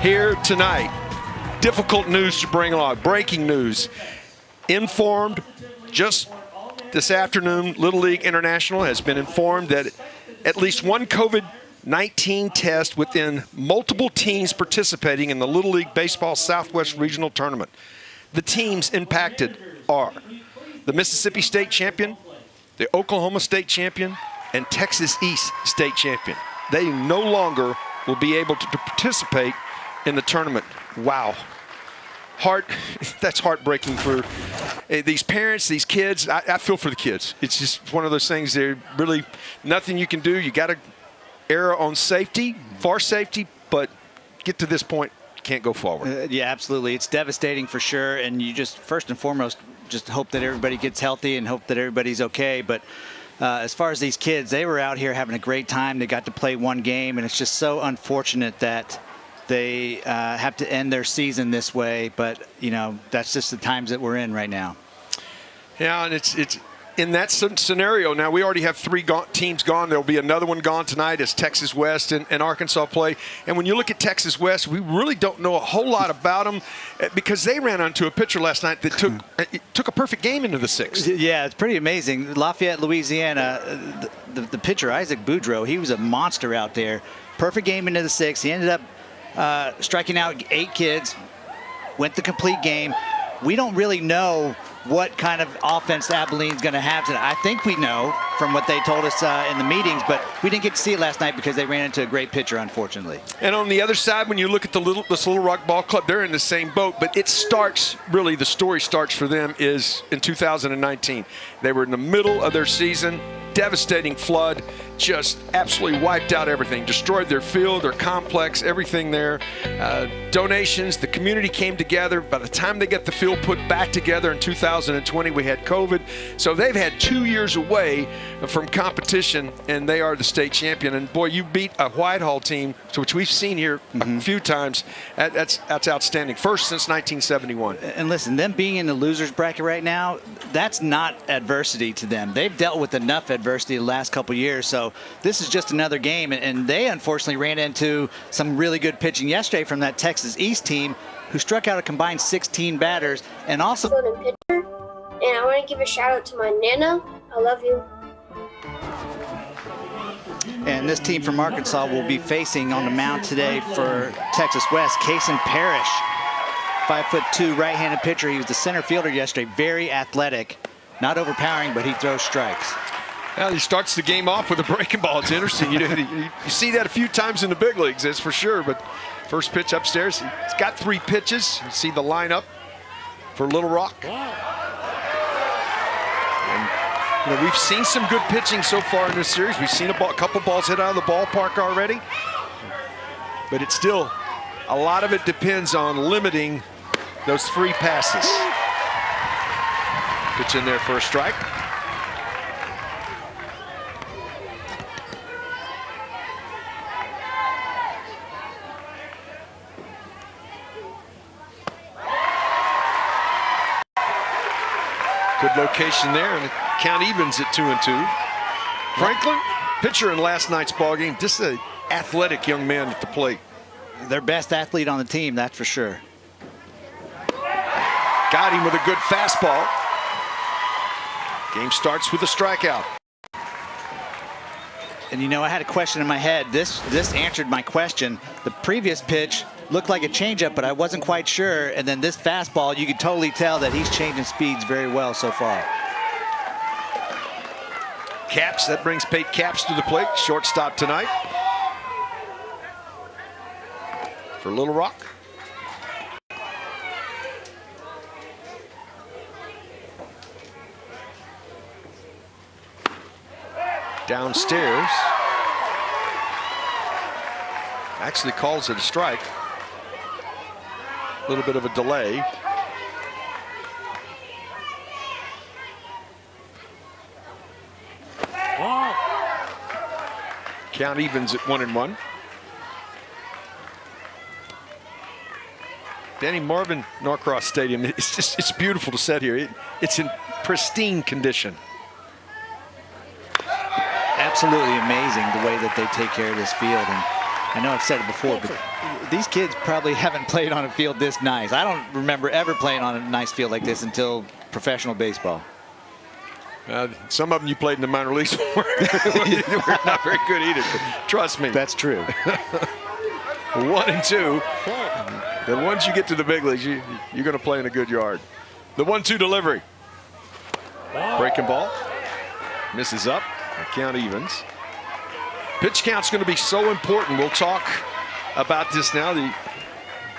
here tonight. Difficult news to bring along. Breaking news. Informed just this afternoon, Little League International has been informed that at least one COVID-19 test within multiple teams participating in the Little League Baseball Southwest Regional Tournament. The teams impacted are the Mississippi State Champion, the Oklahoma State Champion, and Texas East State Champion. They no longer will be able to participate in the tournament. Wow. That's heartbreaking for these parents, these kids. I feel for the kids. It's just one of those things. There's really nothing you can do. You got to err on safety, for safety, but get to this point, can't go forward. Yeah, absolutely. It's devastating for sure. And you just, first and foremost, just hope that everybody gets healthy and hope that everybody's okay. But as far as these kids, they were out here having a great time. They got to play one game, and it's just so unfortunate that they have to end their season this way. But, you know, that's just the times that we're in right now. Yeah, and it's in that scenario. Now, we already have three teams gone. There'll be another one gone tonight as Texas West and Arkansas play. And when you look at Texas West, we really don't know a whole lot about them because they ran onto a pitcher last night that took a perfect game into the sixth. Yeah, it's pretty amazing. Lafayette, Louisiana, the pitcher, Isaac Boudreaux, he was a monster out there. Perfect game into the sixth. He ended up striking out 8 kids, went the complete game. We don't really know what kind of offense Abilene's going to have tonight. I think we know from what they told us in the meetings, but we didn't get to see it last night because they ran into a great pitcher, unfortunately. And on the other side, when you look at this Little Rock Ball Club, they're in the same boat, but it starts, really, the story starts for them is in 2019. They were in the middle of their season, devastating flood, just absolutely wiped out everything, destroyed their field, their complex, everything there. Donations, the community came together. By the time they get the field put back together in 2020, we had COVID. So they've had 2 years away from competition, and they are the state champion. And boy, you beat a Whitehall team, which we've seen here a few times. That's outstanding. First since 1971. And listen, them being in the losers bracket right now, that's not adversity to them. They've dealt with enough adversity the last couple years. So this is just another game, and they unfortunately ran into some really good pitching yesterday from that Texas East team, who struck out a combined 16 batters, and also. And I want to give a shout out to my Nana. I love you. And this team from Arkansas will be facing on the mound today for Texas West, Kason Parrish, 5'2" right-handed pitcher. He was the center fielder yesterday, very athletic, not overpowering, but he throws strikes. Well, he starts the game off with a breaking ball. It's interesting. You see that a few times in the big leagues, that's for sure. But first pitch upstairs, he's got 3 pitches. You see the lineup for Little Rock. And, you know, we've seen some good pitching so far in this series. We've seen a couple balls hit out of the ballpark already. But it's still, a lot of it depends on limiting those 3 passes. Pitch in there for a strike. Good location there, and the count evens at 2-2. Franklin, pitcher in last night's ball game, just an athletic young man at the plate. Their best athlete on the team, that's for sure. Got him with a good fastball. Game starts with a strikeout. And you know, I had a question in my head. This answered my question. The previous pitch looked like a changeup, but I wasn't quite sure. And then this fastball, you could totally tell that he's changing speeds very well so far. Capps, that brings Pate Capps to the plate, shortstop tonight for Little Rock. Downstairs. Actually calls it a strike. A little bit of a delay. Count evens at 1-1. Danny Marvin, Norcross Stadium. It's beautiful to sit here. It's in pristine condition. Absolutely amazing the way that they take care of this field. And I know I've said it before, but these kids probably haven't played on a field this nice. I don't remember ever playing on a nice field like this until professional baseball. Some of them you played in the minor leagues were not very good either. Trust me. That's true. 1 and 2. Then once you get to the big leagues, you're going to play in a good yard. The 1-2 delivery. Breaking ball. Misses up. The count evens. Pitch count's going to be so important. We'll talk about this now.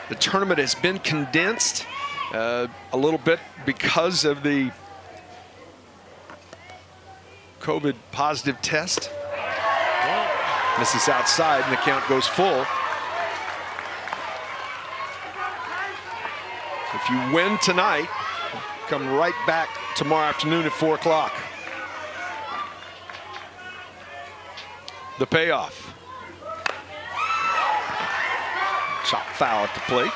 The tournament has been condensed a little bit because of the COVID positive test. Misses outside, and the count goes full. If you win tonight, come right back tomorrow afternoon at 4 o'clock. The payoff. Chop foul at the plate.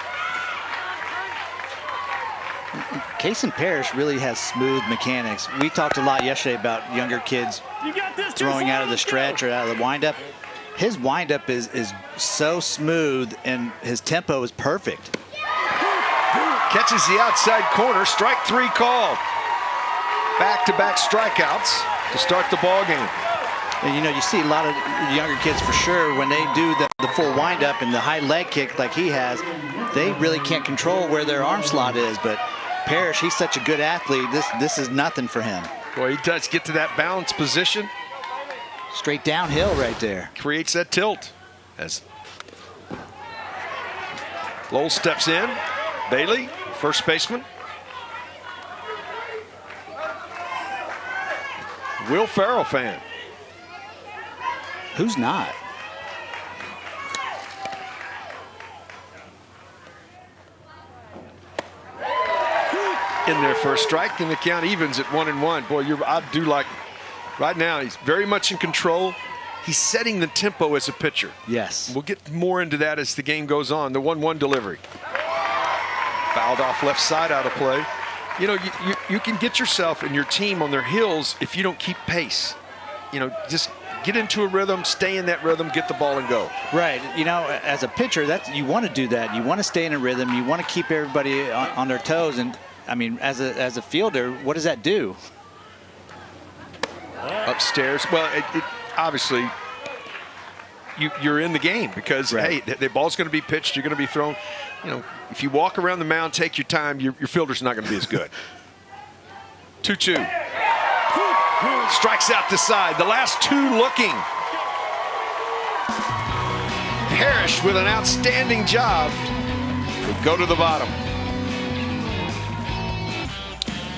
Kason Parrish really has smooth mechanics. We talked a lot yesterday about younger kids throwing out of the stretch or out of the windup. His windup is so smooth, and his tempo is perfect. Catches the outside corner. Strike 3 call. Back-to-back strikeouts to start the ball game. And you see a lot of younger kids for sure when they do the full windup and the high leg kick like he has, they really can't control where their arm slot is. But Parrish, he's such a good athlete. This is nothing for him. Boy, he does get to that balanced position. Straight downhill right there. Creates that tilt as Lowell steps in. Bailey, first baseman. Will Ferrell fan. Who's not? In their first strike, and the count evens at 1-1. Boy, I do like right now. He's very much in control. He's setting the tempo as a pitcher. Yes. We'll get more into that as the game goes on. The 1-1 delivery. Fouled off left side, out of play. You can get yourself and your team on their heels if you don't keep pace. Just get into a rhythm, stay in that rhythm, get the ball and go. Right. As a pitcher, you want to do that. You want to stay in a rhythm. You want to keep everybody on their toes. And I mean, as a fielder, what does that do? Upstairs. Well, it obviously you're in the game because right. Hey, the ball's going to be pitched. You're going to be thrown. If you walk around the mound, take your time, your fielder's not going to be as good. 2-2. Strikes out the side. The last 2 looking. Parrish with an outstanding job would go to the bottom.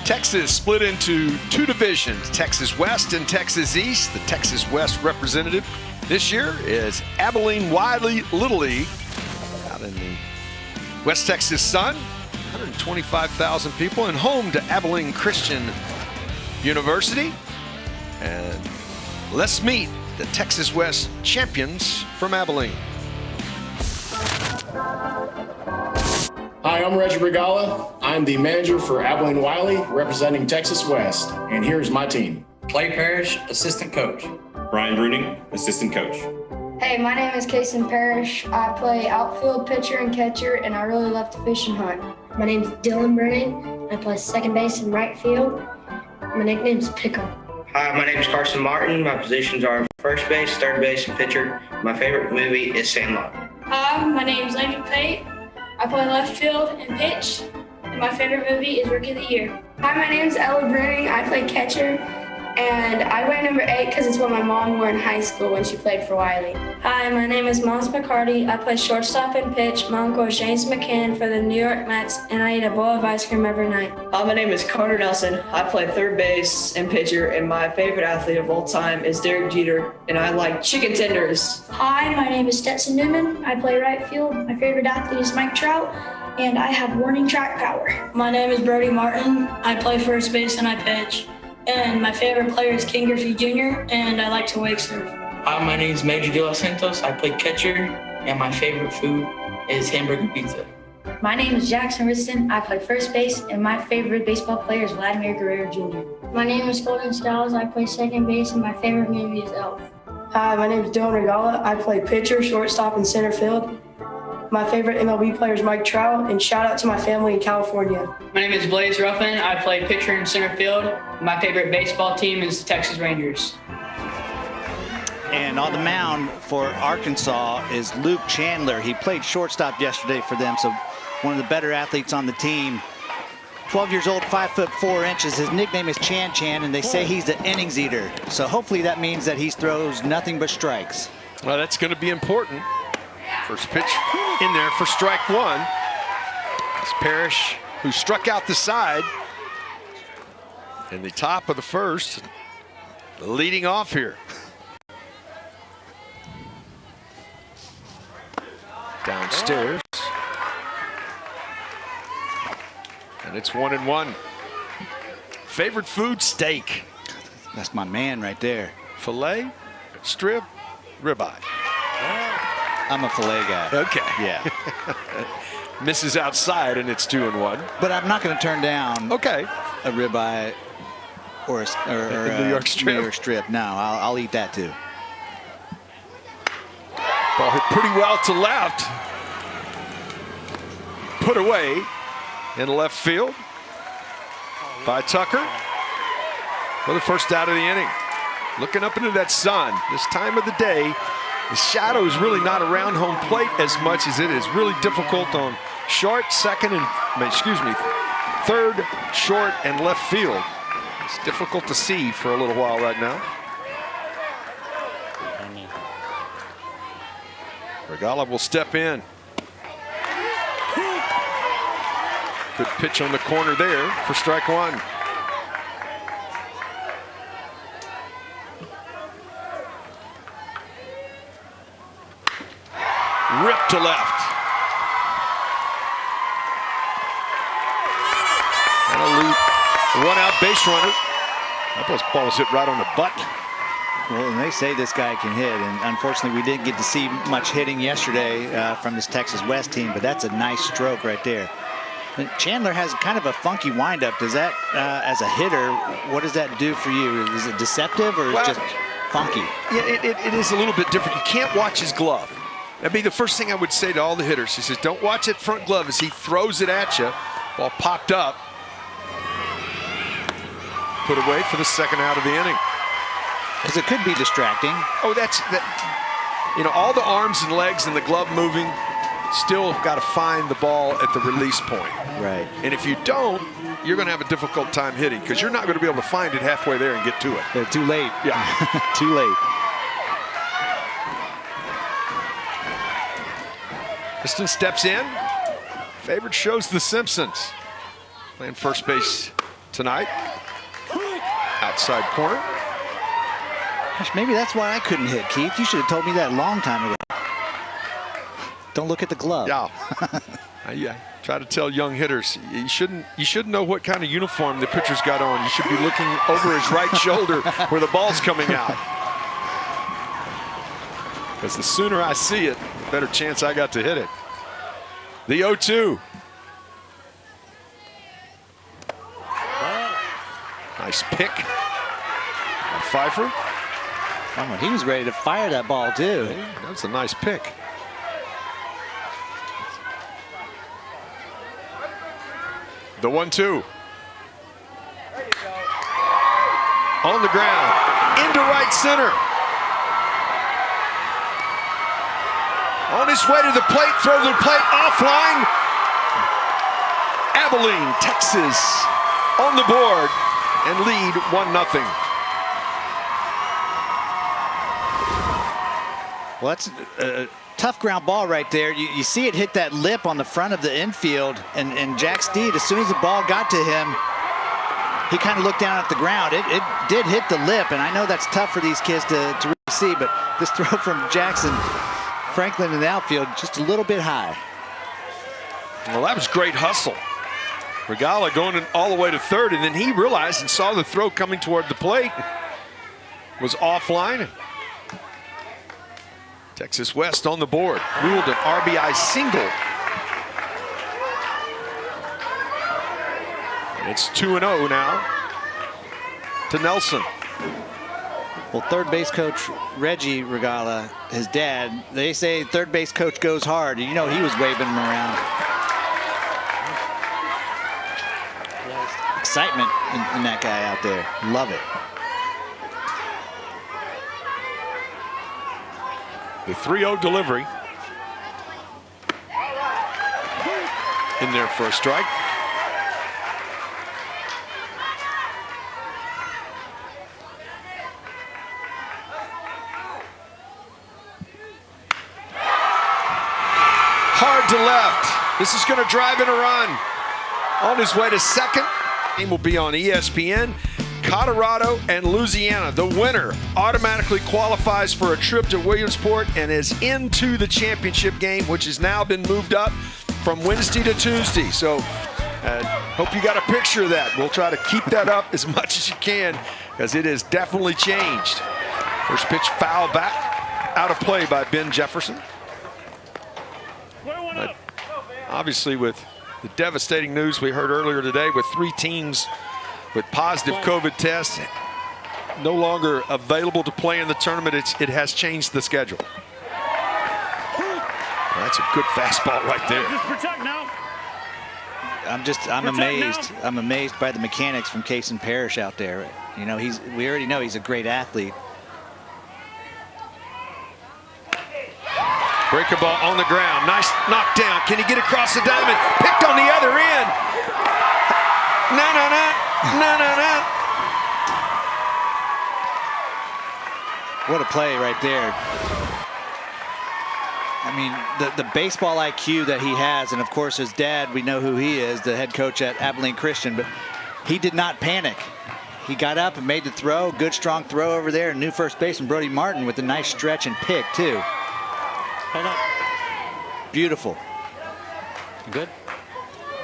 Texas split into 2 divisions, Texas West and Texas East. The Texas West representative this year is Abilene Wiley Little League out in the West Texas Sun. 125,000 people, and home to Abilene Christian University. And let's meet the Texas West champions from Abilene. Hi, I'm Reggie Regala. I'm the manager for Abilene Wiley, representing Texas West. And here's my team. Clay Parrish, assistant coach. Brian Bruning, assistant coach. Hey, my name is Kason Parrish. I play outfield, pitcher, and catcher, and I really love to fish and hunt. My name is Dylan Brennan. I play second base and right field. My nickname is Pickle. Hi, my name is Carson Martin. My positions are first base, third base, and pitcher. My favorite movie is Sandlot. Hi, my name is Landon Pate. I play left field and pitch, and my favorite movie is Rookie of the Year. Hi, my name is Ella Brennan. I play catcher, and I wear number 8 because it's what my mom wore in high school when she played for Wiley. Hi, my name is Miles McCarty. I play shortstop and pitch. My uncle is James McCann for the New York Mets, and I eat a bowl of ice cream every night. Hi, my name is Carter Nelson. I play third base and pitcher, and my favorite athlete of all time is Derek Jeter, and I like chicken tenders. Hi, my name is Stetson Newman. I play right field. My favorite athlete is Mike Trout, and I have warning track power. My name is Brody Martin. I play first base and I pitch. And my favorite player is Ken Griffey Jr., and I like to wake surf. Hi, my name is Major De Los Santos. I play catcher, and my favorite food is hamburger pizza. My name is Jackson Riston. I play first base, and my favorite baseball player is Vladimir Guerrero Jr. My name is Golden Styles. I play second base, and my favorite movie is Elf. Hi, my name is Dylan Regala. I play pitcher, shortstop, and center field. My favorite MLB player is Mike Trout, and shout out to my family in California. My name is Blaze Ruffin. I play pitcher and center field. My favorite baseball team is the Texas Rangers. And on the mound for Arkansas is Luke Chandler. He played shortstop yesterday for them, so one of the better athletes on the team. 12 years old, 5'4". His nickname is Chan Chan, and they say he's the innings eater. So hopefully that means that he throws nothing but strikes. Well, that's going to be important. First pitch in there for strike one. It's Parrish, who struck out the side in the top of the first, leading off here. Downstairs. And it's 1-1. Favorite food, steak. That's my man right there. Filet, strip, ribeye. I'm a filet guy. Okay. Yeah. Misses outside, and it's 2-1. But I'm not going to turn down a ribeye or a New York strip. New York strip. No, I'll eat that too. Ball hit pretty well to left. Put away in left field by Tucker for the first out of the inning. Looking up into that sun. This time of the day, the shadow is really not around home plate as much as it is really difficult on short, second, and third, short, and left field. It's difficult to see for a little while right now. Regala will step in. Good pitch on the corner there for strike one. Rip to left. And a loop. One-out base runner. That ball was hit right on the button. Well, and they say this guy can hit, and unfortunately we didn't get to see much hitting yesterday from this Texas West team, but that's a nice stroke right there. And Chandler has kind of a funky windup. Does that, as a hitter, what does that do for you? Is it deceptive or just funky? Yeah, it is a little bit different. You can't watch his glove. That'd be the first thing I would say to all the hitters. He says, don't watch that front glove as he throws it at you. Ball popped up. Put away for the second out of the inning. Because it could be distracting. Oh, you know, all the arms and legs and the glove moving, still got to find the ball at the release point. Right. And if you don't, you're going to have a difficult time hitting because you're not going to be able to find it halfway there and get to it. They're too late. Yeah. Too late. Piston steps in. Favorite shows the Simpsons. Playing first base tonight. Outside corner. Gosh, maybe that's why I couldn't hit, Keith. You should have told me that a long time ago. Don't look at the glove. Yeah. I try to tell young hitters, you shouldn't know what kind of uniform the pitcher's got on. You should be looking over his right shoulder where the ball's coming out. Because the sooner I see it, the better chance I got to hit it. The 0-2. Nice pick by Pfeiffer. Oh, he was ready to fire that ball too. Hey, that's a nice pick. The 1-2. On the ground, into right center. On his way to the plate, throw to the plate, offline. Abilene, Texas, on the board and lead 1-0. Well, that's a tough ground ball right there. You see it hit that lip on the front of the infield, and Jack Steed, as soon as the ball got to him, he kind of looked down at the ground. It did hit the lip, and I know that's tough for these kids to really see, but this throw from Jackson Franklin in the outfield, just a little bit high. Well, that was great hustle. Regala going all the way to third, and then he realized and saw the throw coming toward the plate. Was offline. Texas West on the board. Ruled an RBI single. And it's 2-0 now to Nelson. Well, third base coach Reggie Regala, his dad, they say third base coach goes hard. You know, he was waving him around. Excitement in that guy out there. Love it. The 3-0 delivery. In there for a strike. Hard to left. This is going to drive in a run. On his way to second. Game will be on ESPN. Colorado and Louisiana. The winner automatically qualifies for a trip to Williamsport and is into the championship game, which has now been moved up from Wednesday to Tuesday. So hope you got a picture of that. We'll try to keep that up as much as you can, because it has definitely changed. First pitch foul back, out of play by Ben Jefferson. But obviously, with the devastating news we heard earlier today, with 3 teams with positive COVID tests no longer available to play in the tournament, it has changed the schedule. That's a good fastball right there. I'm amazed. I'm amazed by the mechanics from Kason Parrish out there. You know, we already know he's a great athlete. Breaker ball on the ground. Nice knockdown. Can he get across the diamond? Picked on the other end. No. What a play right there. I mean, the baseball IQ that he has, and of course his dad, we know who he is, the head coach at Abilene Christian, but he did not panic. He got up and made the throw. Good, strong throw over there. New first baseman Brody Martin with a nice stretch and pick, too. Hold on. Beautiful. Good.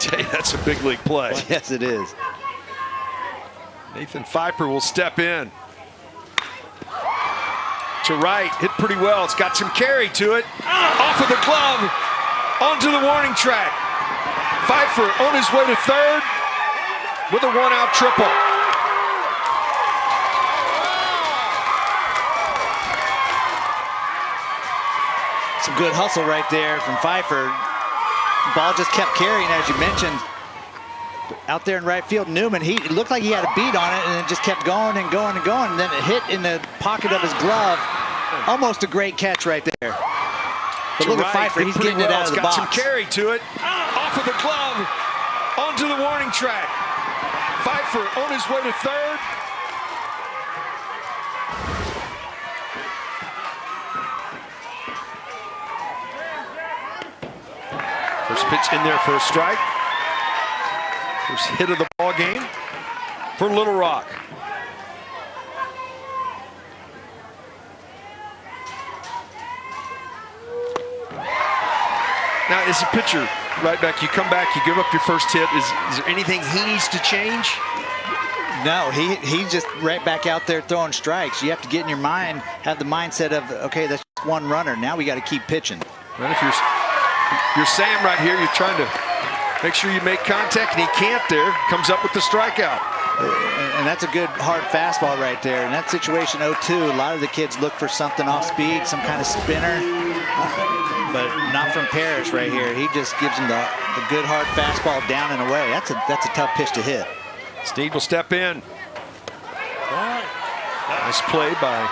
Jay, that's a big league play. Yes, it is. Nathan Pfeiffer will step in. To right, hit pretty well. It's got some carry to it. Off of the glove, onto the warning track. Pfeiffer on his way to third with a 1-out triple. Some good hustle right there from Pfeiffer. Ball just kept carrying, as you mentioned. Out there in right field, Newman, he looked like he had a beat on it, and it just kept going and going and going, and then it hit in the pocket of his glove. Almost a great catch right there. But look at Pfeiffer, he's getting it out of the box. Got some carry to it. Off of the glove, onto the warning track. Pfeiffer on his way to third. First pitch in there for a strike. First hit of the ball game for Little Rock. Now, as a pitcher, right back, you come back, you give up your first hit. Is there anything he needs to change? No, he's just right back out there throwing strikes. You have to get in your mind, have the mindset of, okay, that's just one runner. Now we got to keep pitching. Well, if you're Sam right here, you're trying to make sure you make contact, and he can't there. Comes up with the strikeout. And that's a good hard fastball right there. In that situation, 0-2, a lot of the kids look for something off speed, some kind of spinner, but not from Parrish right here. He just gives him the good hard fastball down and away. That's a tough pitch to hit. Steve will step in. Nice play by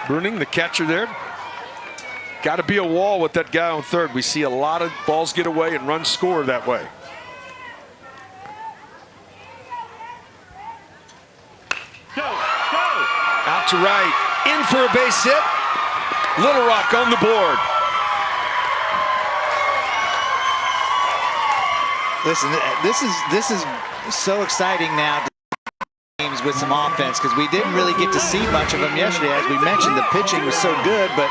Bruning, the catcher there. Got to be a wall with that guy on third. We see a lot of balls get away and runs score that way. Out to right, in for a base hit. Little Rock on the board. Listen, this is so exciting now. Games with some offense, because we didn't really get to see much of them yesterday. As we mentioned, the pitching was so good, but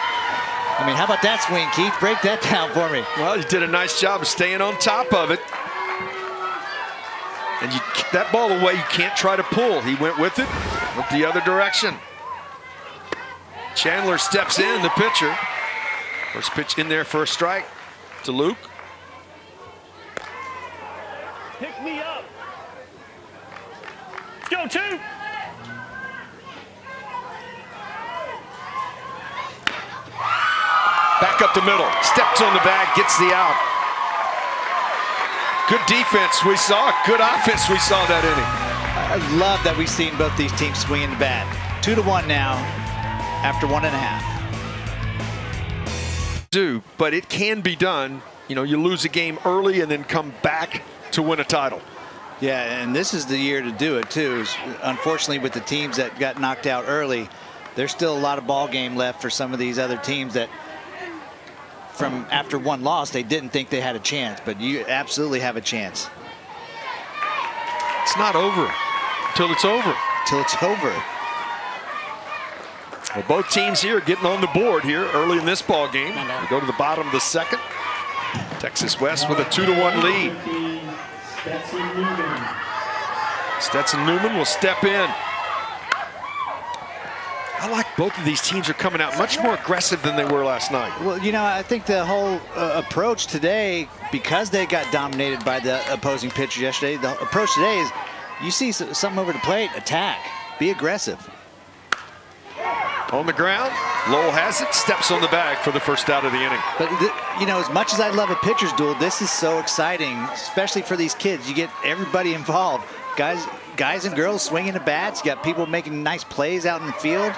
I mean, how about that swing, Keith? Break that down for me. Well, he did a nice job of staying on top of it. And that ball away, you can't try to pull. He went with it, went the other direction. Chandler steps in, the pitcher. First pitch in there for a strike to Luke. Pick me up. Let's go, 2. back up the middle. Steps on the bag, gets the out. Good defense we saw. Good offense we saw that inning. I love that we've seen both these teams swinging the bat. 2-1 now after 1.5. But it can be done. You know, you lose a game early and then come back to win a title. Yeah, and this is the year to do it too. Unfortunately, with the teams that got knocked out early, there's still a lot of ball game left for some of these other teams that from after one loss, they didn't think they had a chance, but you absolutely have a chance. It's not over till it's over. Till it's over. Well, both teams here getting on the board here early in this ball game. We go to the bottom of the second. Texas West with a 2-1 lead. Stetson Newman will step in. I like both of these teams are coming out much more aggressive than they were last night. Well, you know, I think the whole approach today, because they got dominated by the opposing pitcher yesterday, the approach today is you see something over the plate, attack, be aggressive. On the ground, Lowell has it, steps on the bag for the first out of the inning. But, you know, as much as I love a pitcher's duel, this is so exciting, especially for these kids. You get everybody involved. Guys and girls swinging the bats. You got people making nice plays out in the field.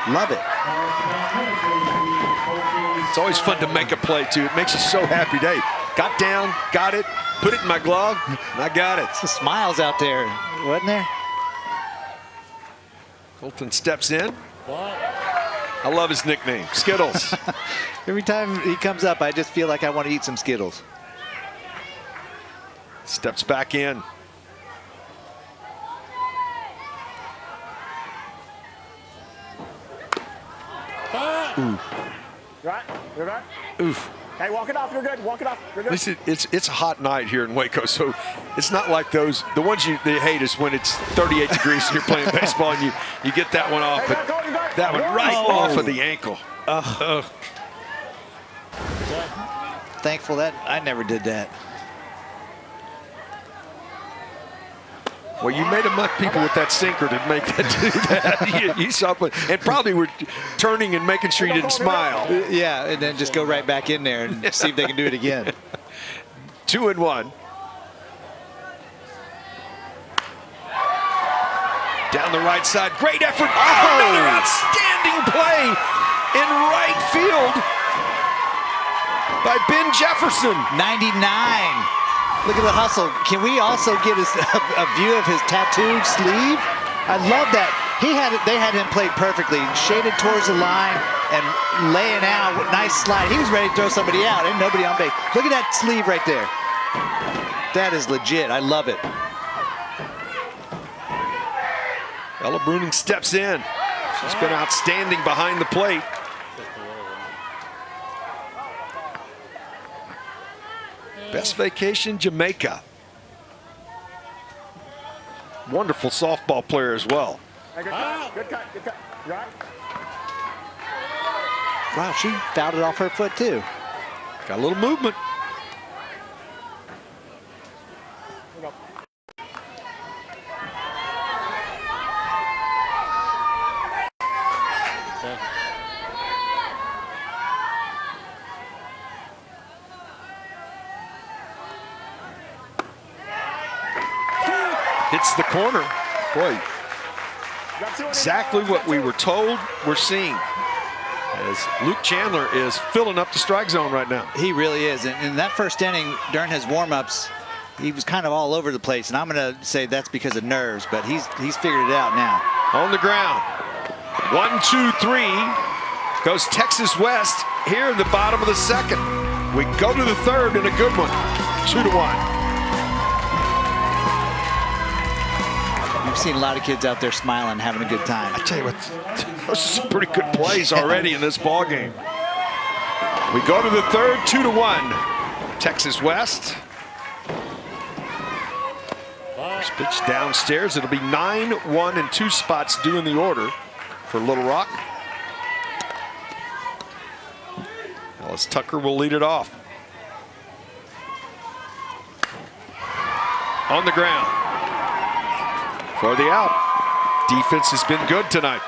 Love it. It's always fun to make a play, too. It makes you so happy. Hey, got down, got it, put it in my glove, and I got it. Some smiles out there, wasn't there? Colton steps in. I love his nickname, Skittles. Every time he comes up, I just feel like I want to eat some Skittles. Steps back in. Ooh. Right? You're right? Oof. Hey, walk it off. You're good. Walk it off. You're good. At least it's a hot night here in Waco, so it's not like those. The ones they hate is when it's 38 degrees and you're playing baseball and you get that one off, but that one right off of the ankle. Thankful that I never did that. Well, you made enough people with that sinker to make that do that. you saw, and probably were turning and making sure you didn't smile. Yeah, and then just go right back in there and see if they can do it again. 2-1. Down the right side, great effort. Oh, another outstanding play in right field by Ben Jefferson. 99. Look at the hustle. Can we also get a view of his tattooed sleeve? I love that. They had him played perfectly, shaded towards the line and laying out. Nice slide. He was ready to throw somebody out. Ain't nobody on base. Look at that sleeve right there. That is legit. I love it. Ella Bruning steps in. She's been outstanding behind the plate. Best Vacation Jamaica. Wonderful softball player as well. Hey, good cut. Good cut. Good cut. Right? Wow, she fouled it off her foot too. Got a little movement. Hits the corner. Boy, exactly what we were told we're seeing as Luke Chandler is filling up the strike zone right now. He really is. And in that first inning, during his warm-ups, he was kind of all over the place. And I'm going to say that's because of nerves, but he's figured it out now. On the ground. 1, 2, 3. Goes Texas West here in the bottom of the second. We go to the third in a good one. 2-1. We've seen a lot of kids out there smiling, having a good time. I tell you what, those are some pretty good plays already in this ball game. We go to the third, 2-1. Texas West. First pitch downstairs. It'll be 9, 1, and 2 spots due in the order for Little Rock. Alice Tucker will lead it off. On the ground. For the out. Defense has been good tonight.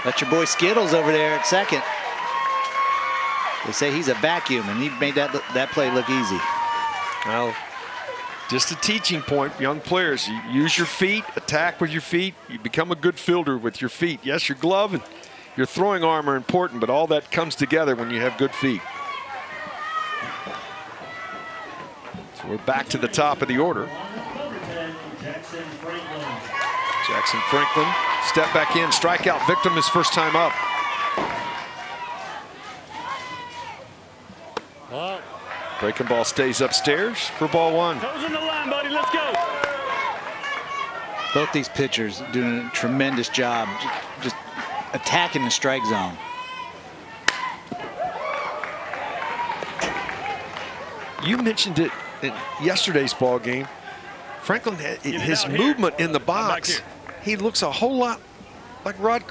That's your boy Skittles over there at second. They say he's a vacuum, and he made that play look easy. Well, just a teaching point, young players. You use your feet, attack with your feet. You become a good fielder with your feet. Yes, your glove and your throwing arm are important, but all that comes together when you have good feet. So we're back to the top of the order. Jackson Franklin, step back in, strikeout victim his first time up. Breaking ball stays upstairs for ball one. Toes in the line, buddy. Let's go. Both these pitchers doing a tremendous job just attacking the strike zone. You mentioned it in yesterday's ball game. Franklin, his movement in the box, he looks a whole lot like Rod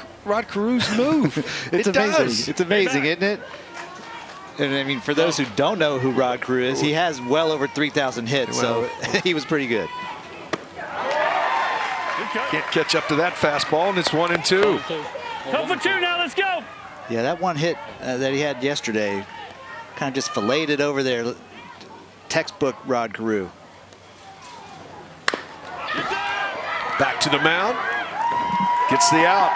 Carew's move. It's amazing. It's amazing, isn't it? And I mean, for those who don't know who Rod Carew is, he has well over 3,000 hits, so he was pretty good. Can't catch up to that fastball, and it's 1-2. Go for two now. Let's go. Yeah, that one hit that he had yesterday kind of just filleted it over there. Textbook Rod Carew. Back to the mound. Gets the out.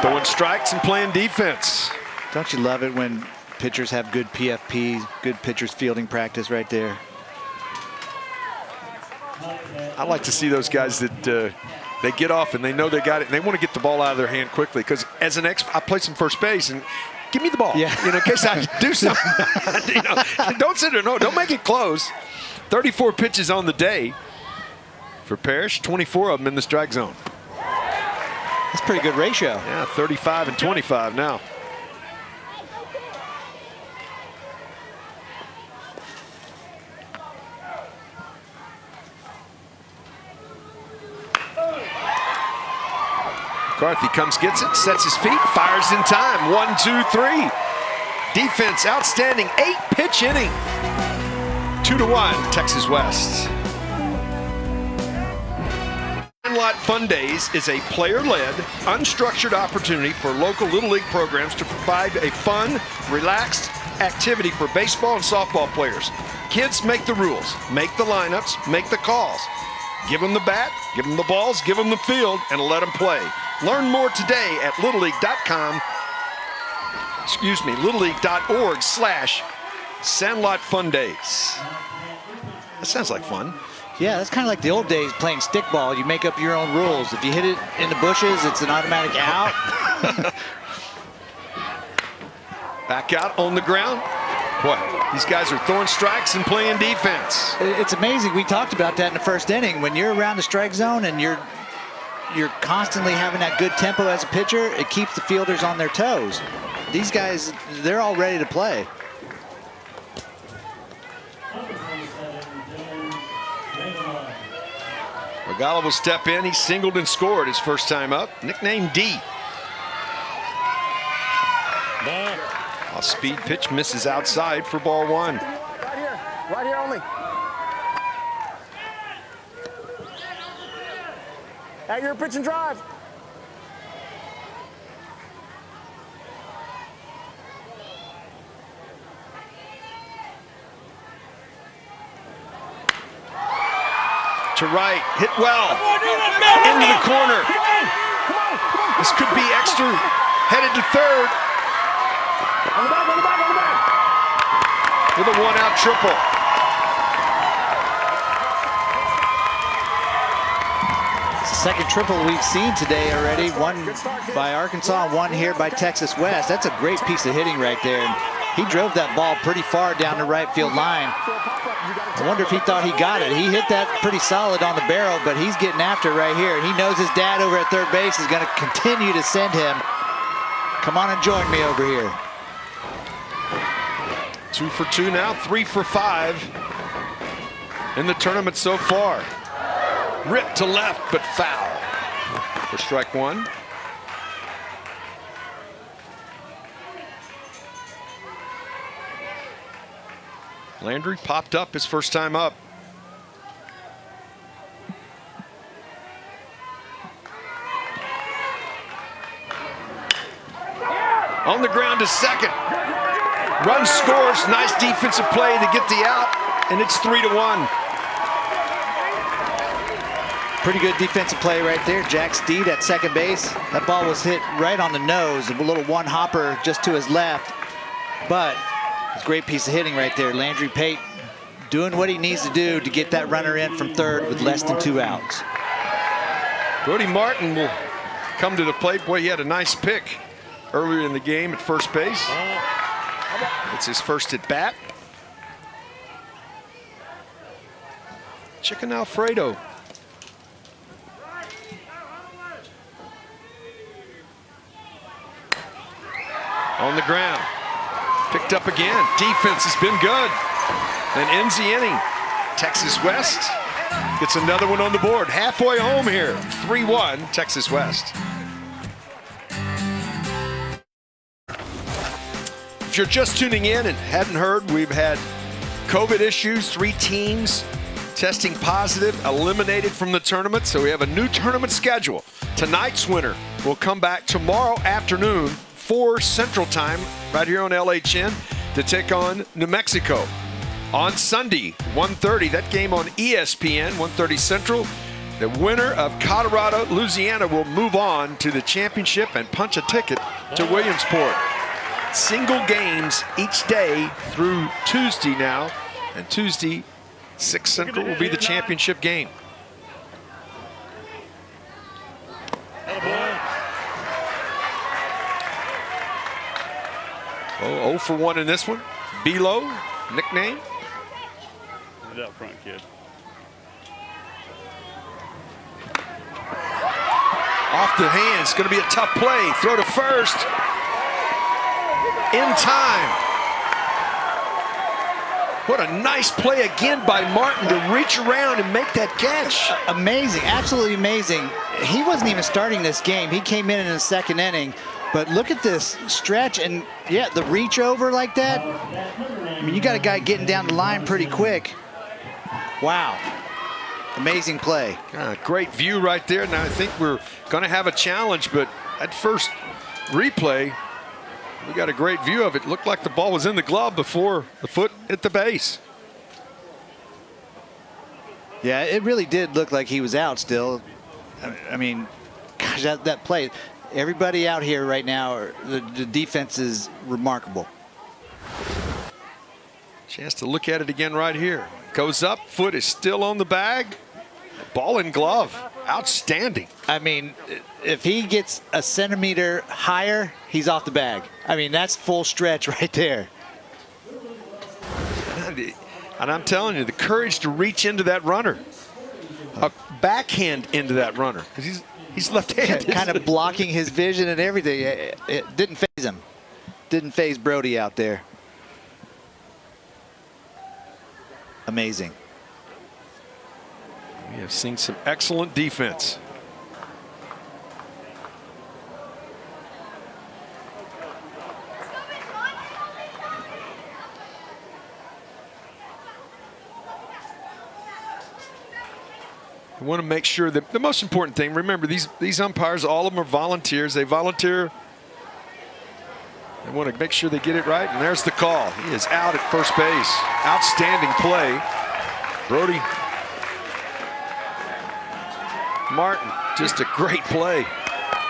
Throwing strikes and playing defense. Don't you love it when pitchers have good PFPs, good pitchers fielding practice right there? I like to see those guys that they get off and they know they got it and they want to get the ball out of their hand quickly. Because as an I play some first base and give me the ball. Yeah. In case I do something. Don't sit there. No, don't make it close. 34 pitches on the day for Parrish. 24 of them in the strike zone. That's a pretty good ratio. Yeah, 35 and 25 now. McCarthy comes, gets it, sets his feet, fires in time. 1, 2, 3. Defense outstanding. 8-pitch inning. 2-1, Texas West. Sandlot Fun Days is a player-led, unstructured opportunity for local Little League programs to provide a fun, relaxed activity for baseball and softball players. Kids make the rules, make the lineups, make the calls. Give them the bat, give them the balls, give them the field, and let them play. Learn more today at littleleague.com. littleleague.org/Sandlot Fun Days. That sounds like fun. Yeah, that's kind of like the old days playing stickball. You make up your own rules. If you hit it in the bushes, it's an automatic out. Back out on the ground. Boy, these guys are throwing strikes and playing defense. It's amazing. We talked about that in the first inning. When you're around the strike zone and you're constantly having that good tempo as a pitcher, it keeps the fielders on their toes. These guys, they're all ready to play. Regala will step in. He singled and scored his first time up. Nicknamed D. Off speed pitch misses outside for ball one. Right here only. At your pitch and drive. To right, hit well, into the corner. This could be extra, headed to third. On the back, on the back, on the back. With a one-out triple. It's the second triple we've seen today already. One by Arkansas, one here by Texas West. That's a great piece of hitting right there. And he drove that ball pretty far down the right field line. I wonder if he thought he got it. He hit that pretty solid on the barrel, but he's getting after it right here. And he knows his dad over at third base is going to continue to send him. Come on and join me over here. 2 for 2 now, 3 for 5 in the tournament so far. Ripped to left, but foul for strike one. Landry popped up his first time up. On the ground to second. Run scores. Nice defensive play to get the out, and it's 3-1. Pretty good defensive play right there. Jack Steed at second base. That ball was hit right on the nose. A little one hopper just to his left. But it's a great piece of hitting right there. Landry Pate doing what he needs to do to get that runner in from third with less than 2 outs. Brody Martin will come to the plate. Boy, he had a nice pick earlier in the game at first base. It's his first at bat. Chicken Alfredo. On the ground. Picked up again. Defense has been good. And ends the inning. Texas West gets another one on the board. Halfway home here. 3-1 Texas West. If you're just tuning in and hadn't heard, we've had COVID issues. 3 teams testing positive, eliminated from the tournament. So we have a new tournament schedule. Tonight's winner will come back tomorrow afternoon, 4 Central Time, right here on LHN, to take on New Mexico. On Sunday, 1:30, that game on ESPN, 1:30 Central. The winner of Colorado, Louisiana will move on to the championship and punch a ticket to Williamsport. Single games each day through Tuesday now. And Tuesday, 6 Central will be the championship game. Oh, 0 for 1 in this one. Belo, nickname. Get up front, kid. Off the hands, going to be a tough play. Throw to first. In time. What a nice play again by Martin to reach around and make that catch. Amazing, absolutely amazing. He wasn't even starting this game. He came in the second inning. But look at this stretch, and yeah, the reach over like that. I mean, you got a guy getting down the line pretty quick. Wow. Amazing play. Great view right there. Now I think we're going to have a challenge, but at first replay, we got a great view of it. Looked like the ball was in the glove before the foot hit the base. Yeah, it really did look like he was out still. I mean, gosh, that play. Everybody out here right now, the defense is remarkable. Chance to look at it again right here. Goes up, foot is still on the bag. Ball and glove, outstanding. I mean, if he gets a centimeter higher, he's off the bag. I mean, that's full stretch right there. And I'm telling you, the courage to reach into that runner. A backhand into that runner. Because he's left-handed. Kind of blocking his vision and everything. It didn't faze him. Didn't faze Brody out there. Amazing. We have seen some excellent defense. We want to make sure that the most important thing, remember, these umpires, all of them are volunteers. They volunteer. They want to make sure they get it right, and there's the call. He is out at first base. Outstanding play. Brody Martin, just a great play.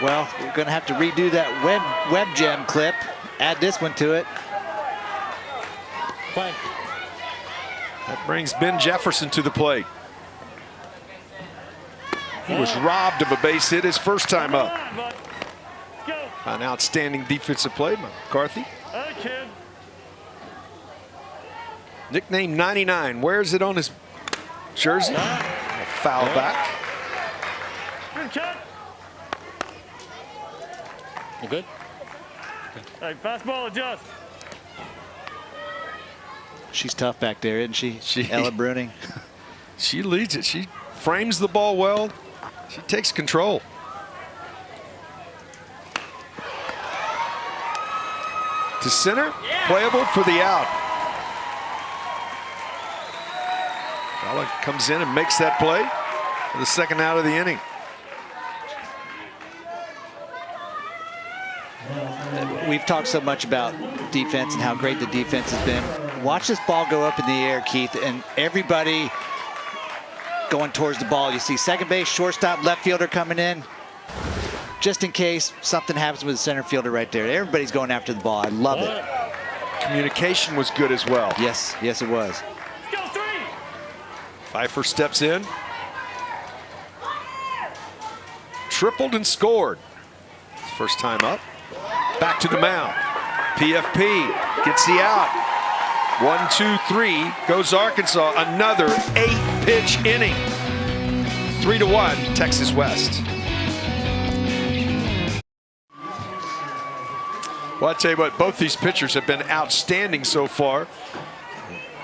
Well, we're going to have to redo that web gem clip. Add this one to it. Play. That brings Ben Jefferson to the plate. He was robbed of a base hit his first time up. An outstanding defensive play by McCarthy. Nickname 99. Wears it on his jersey. A foul back. You good? Hey, fastball adjust. She's tough back there, isn't she? Ella Bruning. She leads it. She frames the ball well. She takes control. To center, playable for the out. Ella comes in and makes that play for the second out of the inning. we've talked so much about defense and how great the defense has been. Watch this ball go up in the air, Keith, and everybody going towards the ball. You see second base, shortstop, left fielder coming in, just in case something happens with the center fielder right there. Everybody's going after the ball. I love it. Communication was good as well. Yes, yes it was. Pfeiffer steps in. Tripled and scored. First time up. Back to the mound. PFP gets the out. 1, 2, 3 goes Arkansas. Another 8-pitch inning. 3-1 Texas West. Well, I tell you what, both these pitchers have been outstanding so far.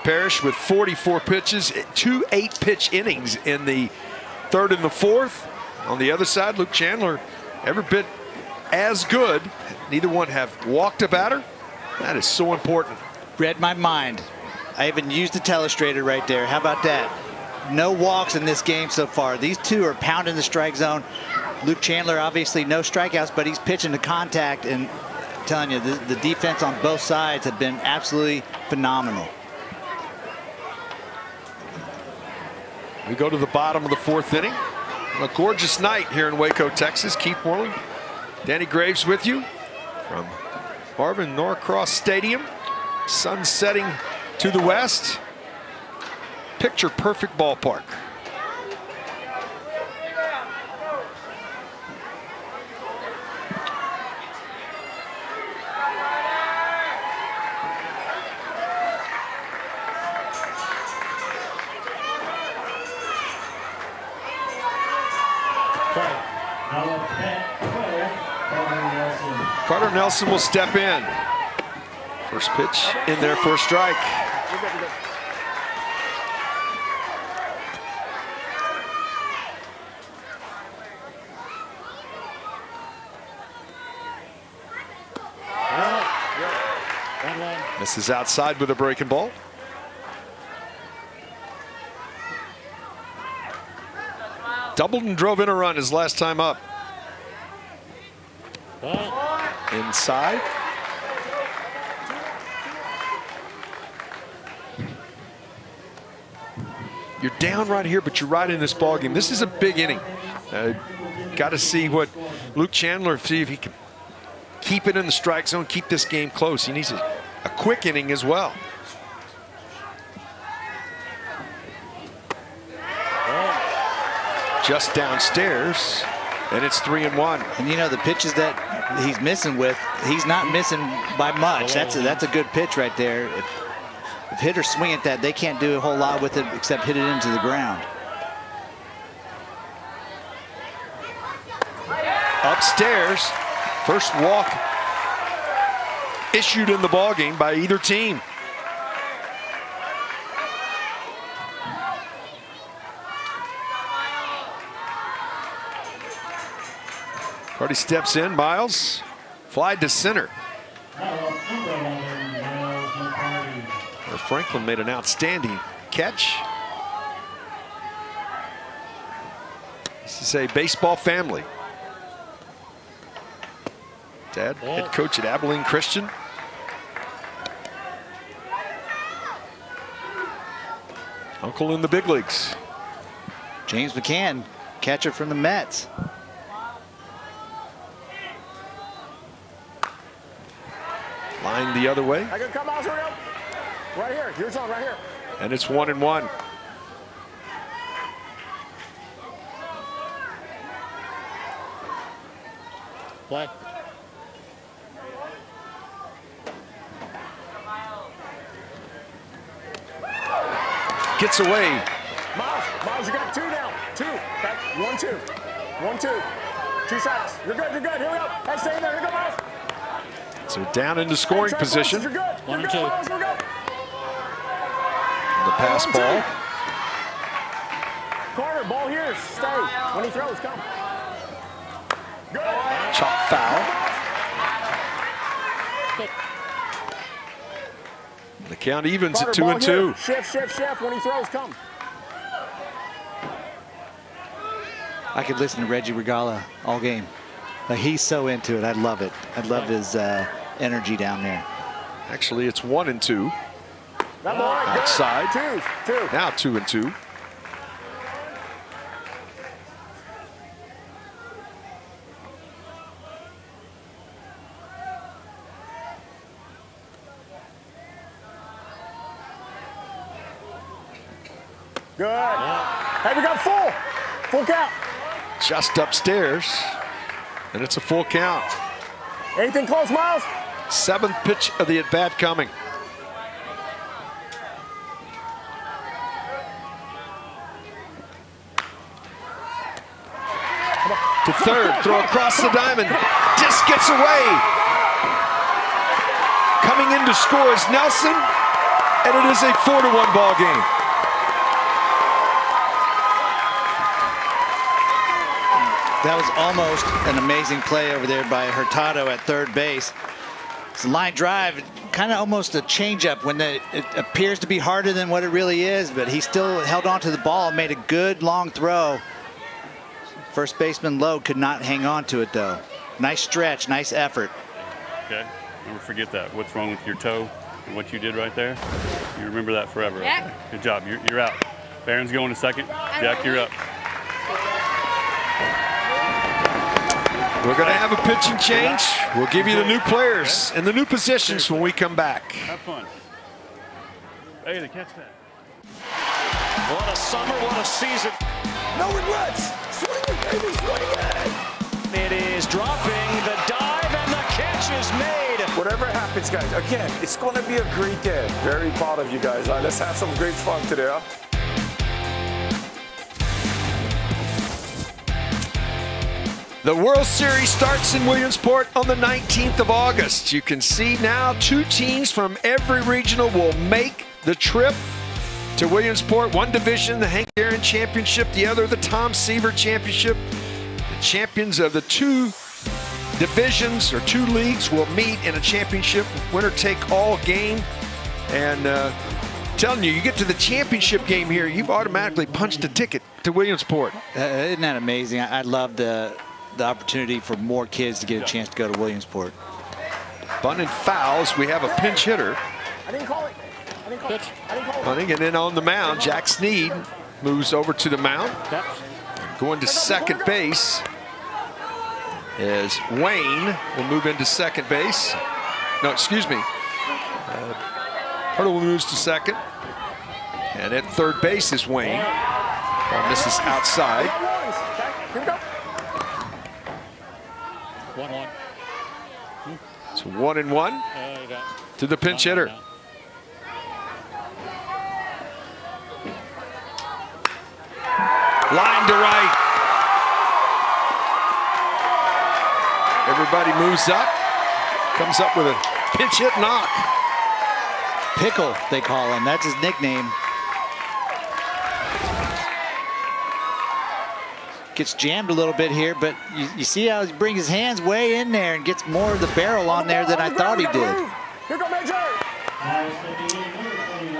Parrish with 44 pitches, 2 8-pitch innings in the third and the fourth. On the other side, Luke Chandler, every bit as good. Neither one have walked a batter. That is so important. Read my mind. I even used the telestrator right there. How about that? No walks in this game so far. These two are pounding the strike zone. Luke Chandler, obviously no strikeouts, but he's pitching to contact, and I'm telling you, the defense on both sides have been absolutely phenomenal. We go to the bottom of the fourth inning. A gorgeous night here in Waco, Texas. Keith Moreland, Danny Graves with you from Marvin Norcross Stadium. Sun setting to the west. Picture perfect ballpark. Carter Nelson will step in. First pitch in there for a strike. Misses outside with a breaking ball. Doubled and drove in a run his last time up. Inside. You're down right here, but you're right in this ball game. This is a big inning. Got to see what Luke Chandler, see if he can keep it in the strike zone, keep this game close. He needs a quick inning as well. Just downstairs, and it's 3-1. And you know, the pitches that he's missing with, he's not missing by much. That's a good pitch right there. If hitters swing at that, they can't do a whole lot with it except hit it into the ground. Upstairs, first walk issued in the ballgame by either team. Carty steps in, Miles, fly to center. Franklin made an outstanding catch. This is a baseball family. Dad, head coach at Abilene Christian. Uncle in the big leagues. James McCann, catcher from the Mets. Line the other way. I can come out, right here. Your zone, right here. And it's 1-1. Play. Gets away. Miles, you got 2 now. 2. Back. 1, 2. 1, 2. 2 shots. You're good. Here we go. Hey, stay in there. Here we go, Miles. So down into scoring position. You're good. 1 and 2. Miles, here we go. The pass ball. Carter, ball here. Stay. When he throws, come. Good. Chop foul. The count evens Carter, at 2 ball and 2. here. Shift. When he throws, come. I could listen to Reggie Regala all game. Like, he's so into it. I love it. I love his energy down there. Actually, it's 1-2. Outside. Outside. Two. Now 2-2. Good. Hey, we got full count. Just upstairs, and it's a full count. Anything close, Miles? 7th pitch of the at-bat coming. To third, throw across the diamond. Just gets away. Coming in to score is Nelson, and it is a 4-1 ball game. That was almost an amazing play over there by Hurtado at third base. It's a line drive, kind of almost a changeup when it appears to be harder than what it really is, but he still held on to the ball, made a good long throw. First baseman Lowe could not hang on to it though. Nice stretch, nice effort. Okay, never forget that. What's wrong with your toe and what you did right there? You remember that forever. Yeah. Okay. Good job, you're out. Barron's going to second. Jack, you're up. We're going to have a pitching change. We'll give you the new players and the new positions when we come back. Have fun. Hey, they catch that. What a summer, what a season. No regrets. Swing it, baby, swing it. It is dropping, the dive, and the catch is made. Whatever happens, guys, again, it's going to be a great day. Very proud of you guys. All right, let's have some great fun today, huh? The World Series starts in Williamsport on the 19th of August. You can see now 2 teams from every regional will make the trip to Williamsport. One division, the Hank Aaron Championship, the other, the Tom Seaver Championship. The champions of the 2 divisions or 2 leagues will meet in a championship winner-take-all game. And telling you, you get to the championship game here, you've automatically punched a ticket to Williamsport. Isn't that amazing? I love the opportunity for more kids to get a chance to go to Williamsport. Bunting fouls. We have a pinch hitter. I didn't call it. Bunting, and then on the mound, Jack Sneed moves over to the mound. Going to second base is Wayne will move into second base. No, excuse me. Hurdle moves to second. And at third base is Wayne. Ball misses outside. So 1-1 to the pinch hitter. Line to right. Everybody moves up. Comes up with a pinch hit knock. Pickle, they call him. That's his nickname. Gets jammed a little bit here, but you see how he brings his hands way in there and gets more of the barrel on there than I thought he did.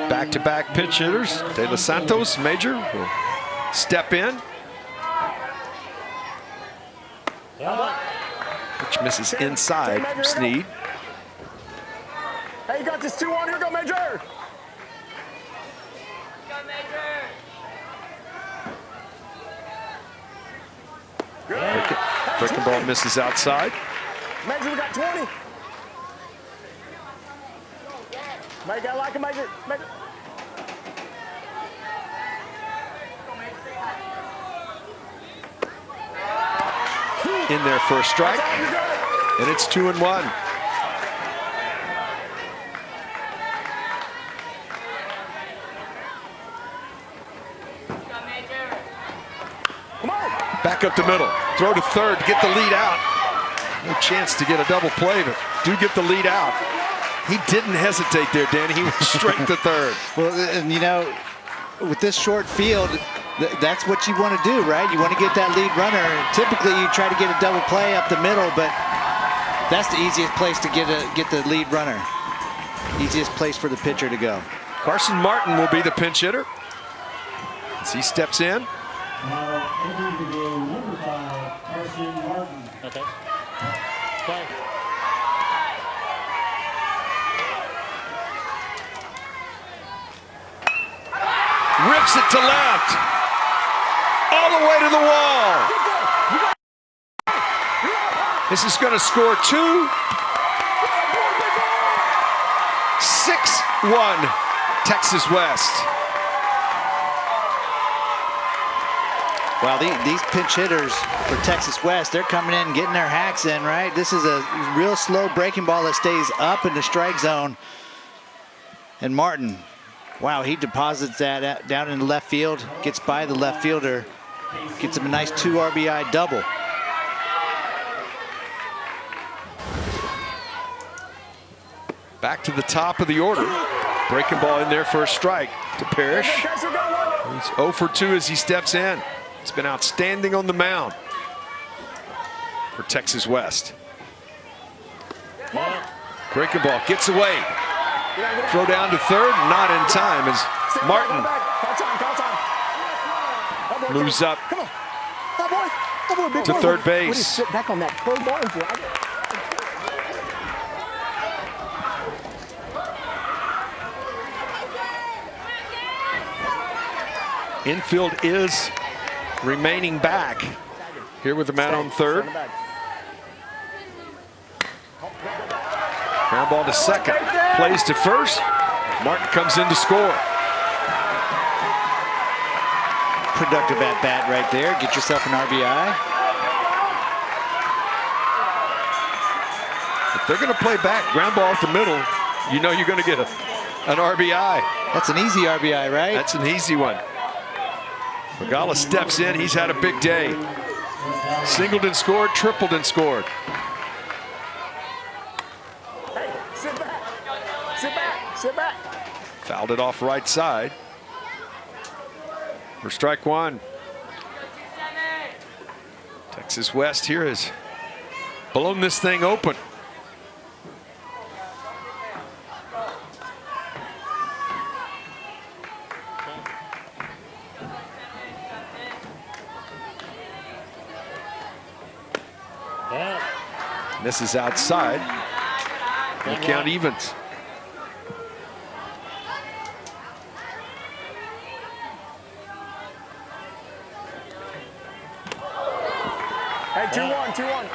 Back-to-back pinch hitters. De Los Santos, Major, will step in. Which misses inside from Sneed. Hey, you got this 2-1. Here go, Major. Breaking ball misses outside. Major, we got 20. Major, I like it, Major. Major. In there for a strike. And it's 2-1. Back up the middle. Throw to third to get the lead out. No chance to get a double play, but do get the lead out. He didn't hesitate there, Danny. He went straight to third. Well, and you know, with this short field, that's what you want to do, right? You want to get that lead runner. Typically, you try to get a double play up the middle, but that's the easiest place to get the lead runner. Easiest place for the pitcher to go. Carson Martin will be the pinch hitter as he steps in. Entering the game, number 5, Carson Martin. Okay. Play. Rips it to left. All the way to the wall. This is going to score 2. 6-1 Texas West. Well, these pinch hitters for Texas West, they're coming in, getting their hacks in, right? This is a real slow breaking ball that stays up in the strike zone. And Martin, wow, he deposits that down in the left field, gets by the left fielder, gets him a nice 2 RBI double. Back to the top of the order. Breaking ball in there for a strike to Parrish. He's 0 for 2 as he steps in. He's been outstanding on the mound for Texas West. Breaking ball gets away. Throw down to third, not in time as Martin moves up to third base. Back on that third ball. Infield is remaining back here with the man on third. Ground ball to second. Plays to first. Martin comes in to score. Productive at bat right there. Get yourself an RBI. If they're going to play back, ground ball at the middle, you know you're going to get an RBI. That's an easy RBI, right? That's an easy one. Regala steps in. He's had a big day. Singled and scored, tripled and scored. Hey, sit back. Sit back. Sit back. Fouled it off right side for strike one. Texas West here has blown this thing open. This is outside. The count evens. Hey, 2-1, 2-1.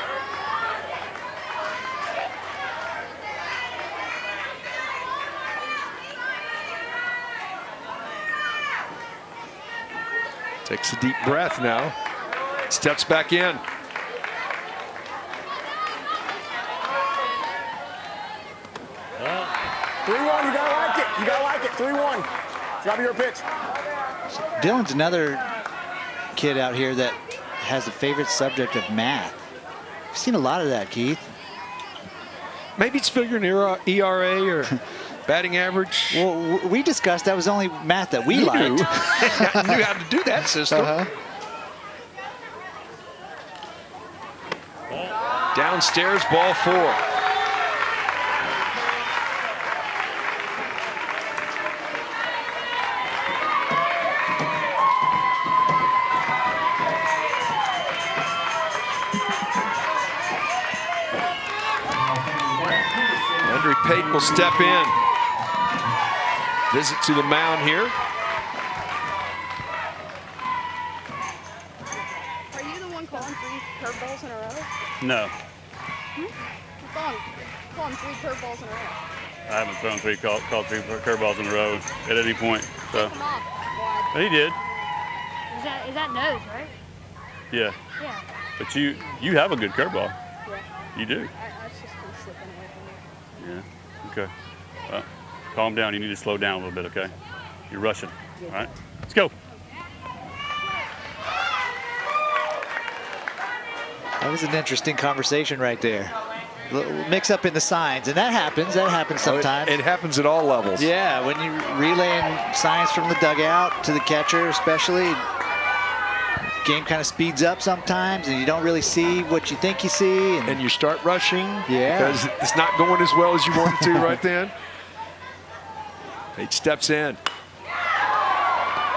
Takes a deep breath now. Steps back in. You gotta like it. You gotta like it. 3-1. It's gotta be your pitch. Dylan's another kid out here that has a favorite subject of math. I've seen a lot of that, Keith. Maybe it's figuring ERA or batting average. Well, we discussed that was only math that we liked. Knew how to do that system. Downstairs, ball 4. Pate will step in. Visit to the mound here. Are you the one calling 3 curveballs in a row? No. You're calling 3 curveballs in a row. I haven't thrown called 3 curveballs in a row at any point. So. But he did. Is that nose, right? Yeah. Yeah. But you have a good curveball. Yeah. You do. I just been slipping away from it. Yeah. Okay. Well, calm down. You need to slow down a little bit, okay? You're rushing. All right. Let's go. That was an interesting conversation right there. Mix up in the signs, and that happens. That happens sometimes. It happens at all levels. Yeah, when you're relaying signs from the dugout to the catcher, especially, game kind of speeds up sometimes, and you don't really see what you think you see. And you start rushing. Yeah. Because it's not going as well as you want it to right then. Pate steps in.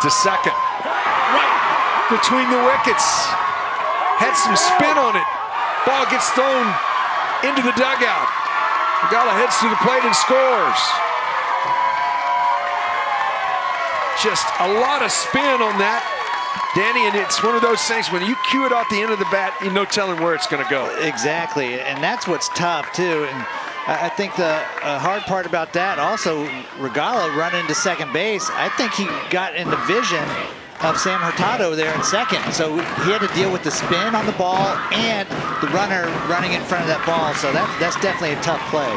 To second. Right between the wickets. Had some spin on it. Ball gets thrown into the dugout. Regala heads to the plate and scores. just a lot of spin on that, Danny, and it's one of those things when you cue it off the end of the bat, you no telling where it's going to go. Exactly, and that's what's tough too. And I think the hard part about that also, Regala running to second base, I think he got in the vision of Sam Hurtado there in second. So he had to deal with the spin on the ball and the runner running in front of that ball. So that's definitely a tough play.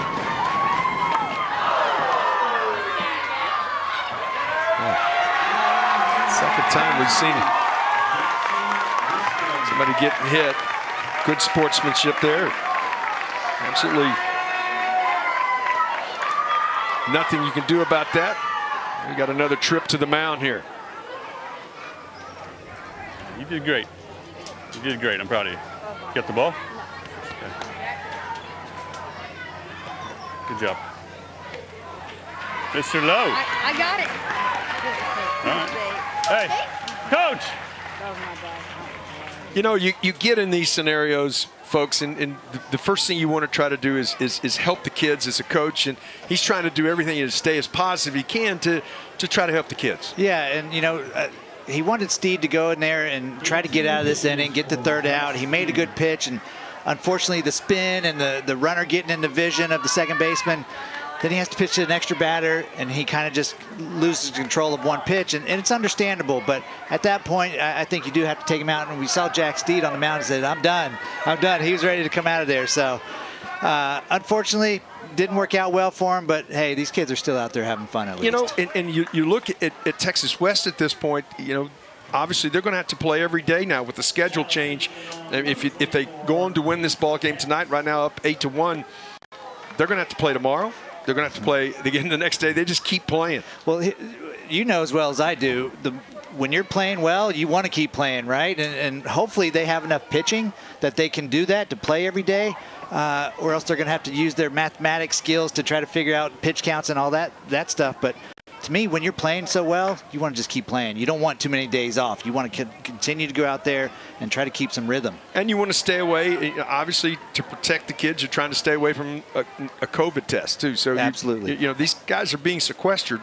Second time we've seen it. Somebody getting hit. Good sportsmanship there. Absolutely nothing you can do about that. We got another trip to the mound here. You did great. You did great. I'm proud of you. Get the ball? Okay. Good job. Mr. Lowe. I got it. All right. Hey, Coach. You know, you get in these scenarios, folks, and the first thing you want to try to do is help the kids as a coach, and he's trying to do everything to stay as positive he can to try to help the kids. Yeah, and you know, he wanted Steed to go in there and try to get out of this inning, get the third out. He made a good pitch, and unfortunately the spin and the runner getting in the vision of the second baseman, then he has to pitch to an extra batter, and he kind of just loses control of one pitch, and it's understandable. But at that point, I think you do have to take him out. And we saw Jack Steed on the mound and said, I'm done. He was ready to come out of there. So unfortunately, didn't work out well for him. But hey, these kids are still out there having fun at least. You know, and you look at Texas West at this point, you know, obviously they're going to have to play every day now with the schedule change. If they go on to win this ball game tonight, right now up 8-1, they're going to have to play tomorrow. They're going to have to play again the next day. They just keep playing. Well, you know as well as I do, when you're playing well, you want to keep playing, right? And hopefully they have enough pitching that they can do that to play every day, or else they're going to have to use their mathematics skills to try to figure out pitch counts and all that stuff. But to me, when you're playing so well, you want to just keep playing. You don't want too many days off. You want to continue to go out there and try to keep some rhythm. And you want to stay away, obviously, to protect the kids. You're trying to stay away from a COVID test, too. So absolutely. You know, these guys are being sequestered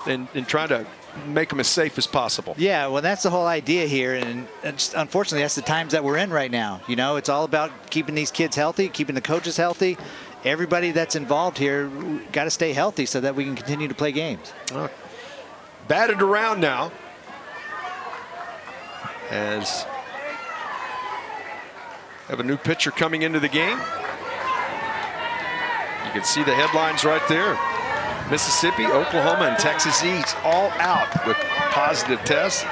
and trying to make them as safe as possible. Yeah, well, that's the whole idea here. And unfortunately, that's the times that we're in right now. You know, it's all about keeping these kids healthy, keeping the coaches healthy. Everybody that's involved here got to stay healthy so that we can continue to play games. Batted around now as have a new pitcher coming into the game. You can see the headlines right there. Mississippi, Oklahoma, and Texas East all out with positive tests.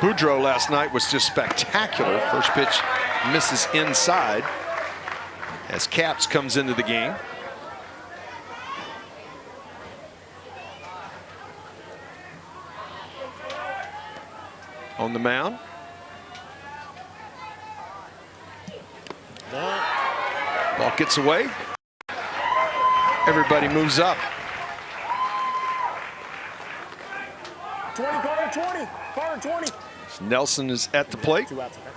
Boudreaux last night was just spectacular. First pitch misses inside as Caps comes into the game. On the mound. Ball gets away. Everybody moves up. 20, corner 20, corner 20. Nelson is at the plate. 2 outs, okay?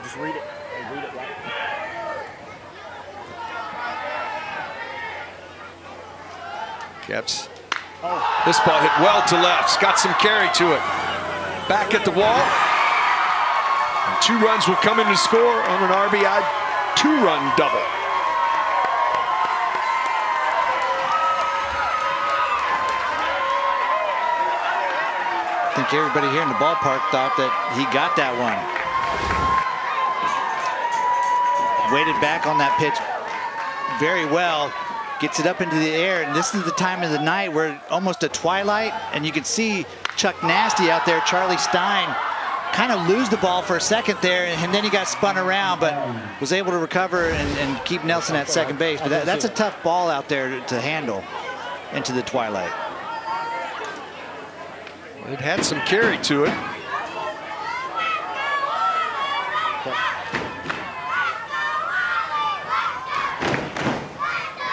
Just read it. Hey, read it right. Caps. This ball hit well to left. It's got some carry to it. Back at the wall. And 2 runs will come in to score on an RBI 2-run double. I think everybody here in the ballpark thought that he got that one. Waited back on that pitch very well. Gets it up into the air, and this is the time of the night where almost a twilight, and you can see Chuck Nasty out there, Charlie Stein, kind of lose the ball for a second there, and then he got spun around, but was able to recover and keep Nelson at second base. But that's a tough ball out there to handle into the twilight. It had some carry to it.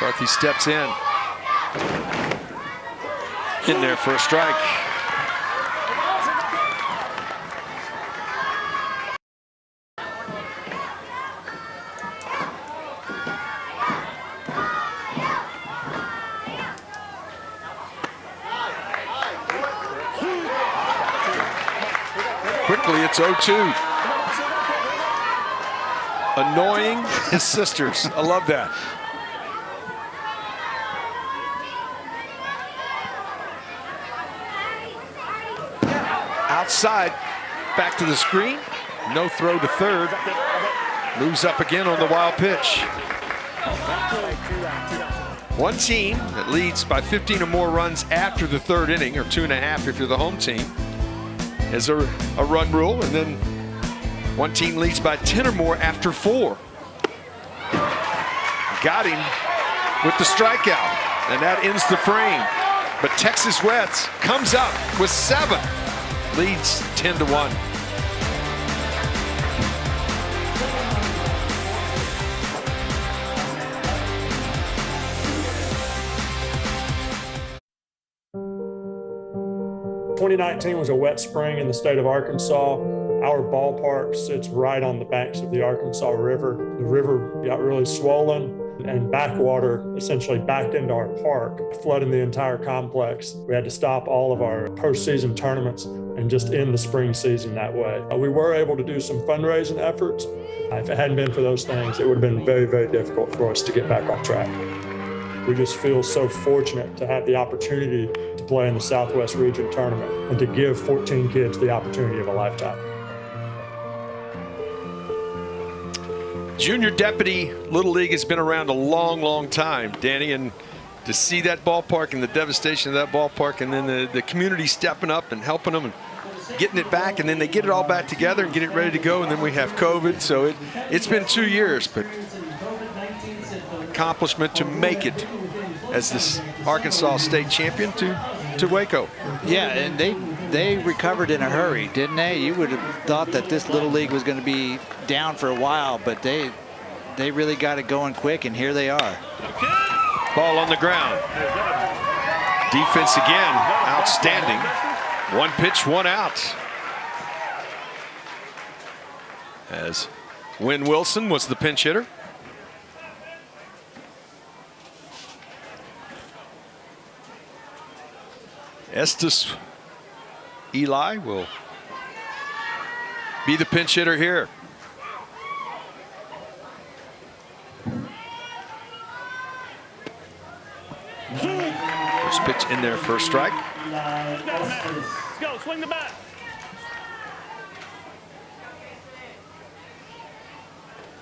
McCarthy steps in there for a strike. Quickly, it's 0-2. Annoying his sisters. I love that. Outside, back to the screen. No throw to third. Moves up again on the wild pitch. One team that leads by 15 or more runs after the third inning, or 2.5 if you're the home team, is a run rule, and then one team leads by 10 or more after 4. Got him with the strikeout, and that ends the frame. But Texas West comes up with 7, leads 10-1. '19 was a wet spring in the state of Arkansas. Our ballpark sits right on the banks of the Arkansas River. The river got really swollen, and backwater essentially backed into our park, flooding the entire complex. We had to stop all of our postseason tournaments and just end the spring season that way. We were able to do some fundraising efforts. If it hadn't been for those things, it would have been very, very difficult for us to get back on track. We just feel so fortunate to have the opportunity to play in the Southwest Region Tournament and to give 14 kids the opportunity of a lifetime. Junior Deputy Little League has been around a long, long time, Danny, and to see that ballpark and the devastation of that ballpark, and then the community stepping up and helping them and getting it back, and then they get it all back together and get it ready to go, and then we have COVID. So it's been 2 years, but accomplishment to make it as this Arkansas state champion to Waco. Yeah, and they recovered in a hurry, didn't they? You would have thought that this Little League was going to be down for a while, but they really got it going quick, and here they are. Ball on the ground. Defense again, outstanding. 1 pitch, 1 out. As Wynn Wilson was the pinch hitter. Estes Eli will be the pinch hitter here. First pitch in there for a strike. Let's go, swing the bat.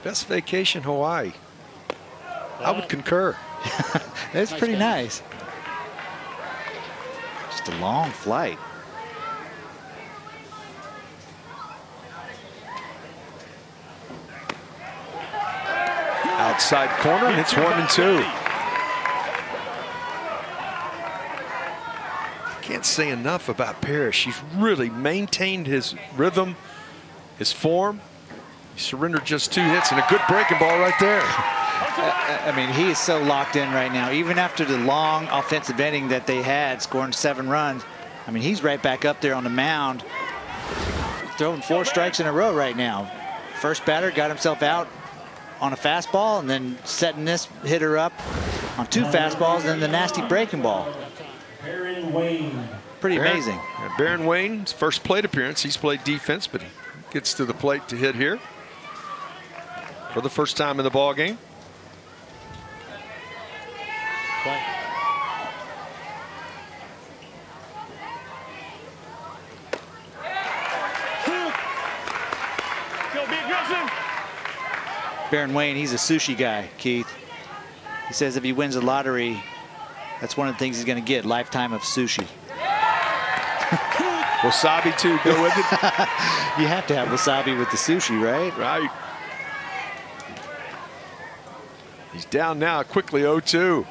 Best vacation, Hawaii. I would concur. That's pretty nice. Just a long flight. Outside corner, and it's 1-2. Can't say enough about Parrish. He's really maintained his rhythm, his form. He surrendered just 2 hits and a good breaking ball right there. I mean, he is so locked in right now. Even after the long offensive inning that they had, scoring 7 runs, I mean, he's right back up there on the mound, throwing 4 strikes in a row right now. First batter got himself out on a fastball, and then setting this hitter up on 2 fastballs, and then the nasty breaking ball. Pretty amazing. Baron Wayne's first plate appearance. He's played defense, but he gets to the plate to hit here for the first time in the ball game. Go, be aggressive. Baron Wayne, he's a sushi guy, Keith. He says if he wins the lottery, that's one of the things he's going to get, lifetime of sushi. Wasabi too, go with it. You have to have wasabi with the sushi, right? Right. He's down now, quickly 0-2.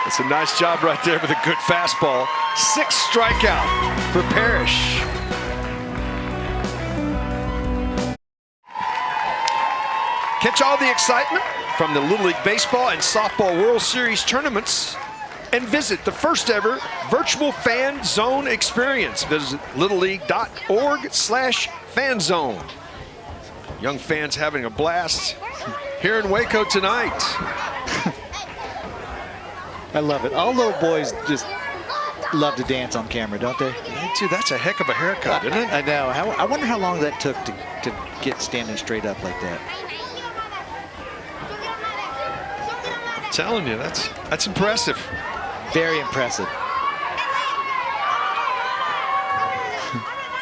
That's a nice job right there with a good fastball. 6th strikeout for Parrish. Catch all the excitement from the Little League Baseball and Softball World Series tournaments and visit the first ever virtual fan zone experience. Visit littleleague.org/fanzone. Young fans having a blast here in Waco tonight. I love it. All little boys just, love to dance on camera, don't they? Dude, that's a heck of a haircut, isn't it? I know. I wonder how long that took to get standing straight up like that. I'm telling you, that's impressive. Very impressive.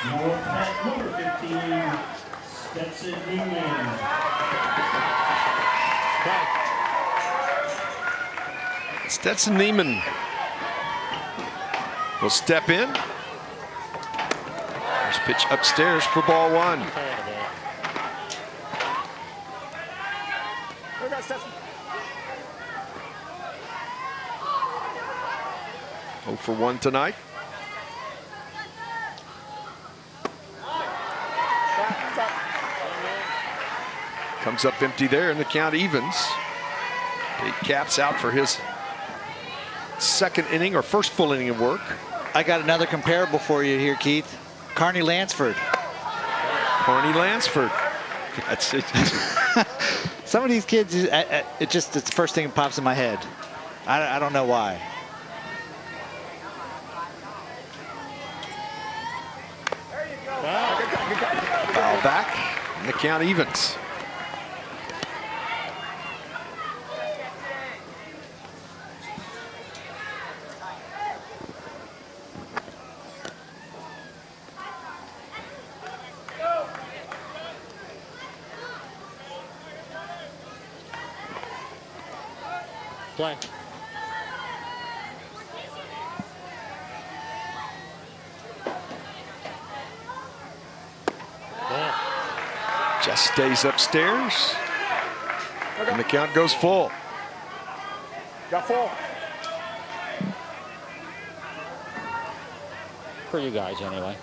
Number 15, Stetson Newman. Stetson Neiman will step in. There's pitch upstairs for ball 1. Oh for 1 tonight. Comes up empty there, and the count evens. Big Caps out for his second inning or first full inning of work. I got another comparable for you here, Keith. Carney Lansford. Carney Lansford. That's it. Some of these kids, it's the first thing that pops in my head. I don't know why. Foul back, and the count evens. Play. Just stays upstairs, and the count goes full. Got full. For you guys, anyway.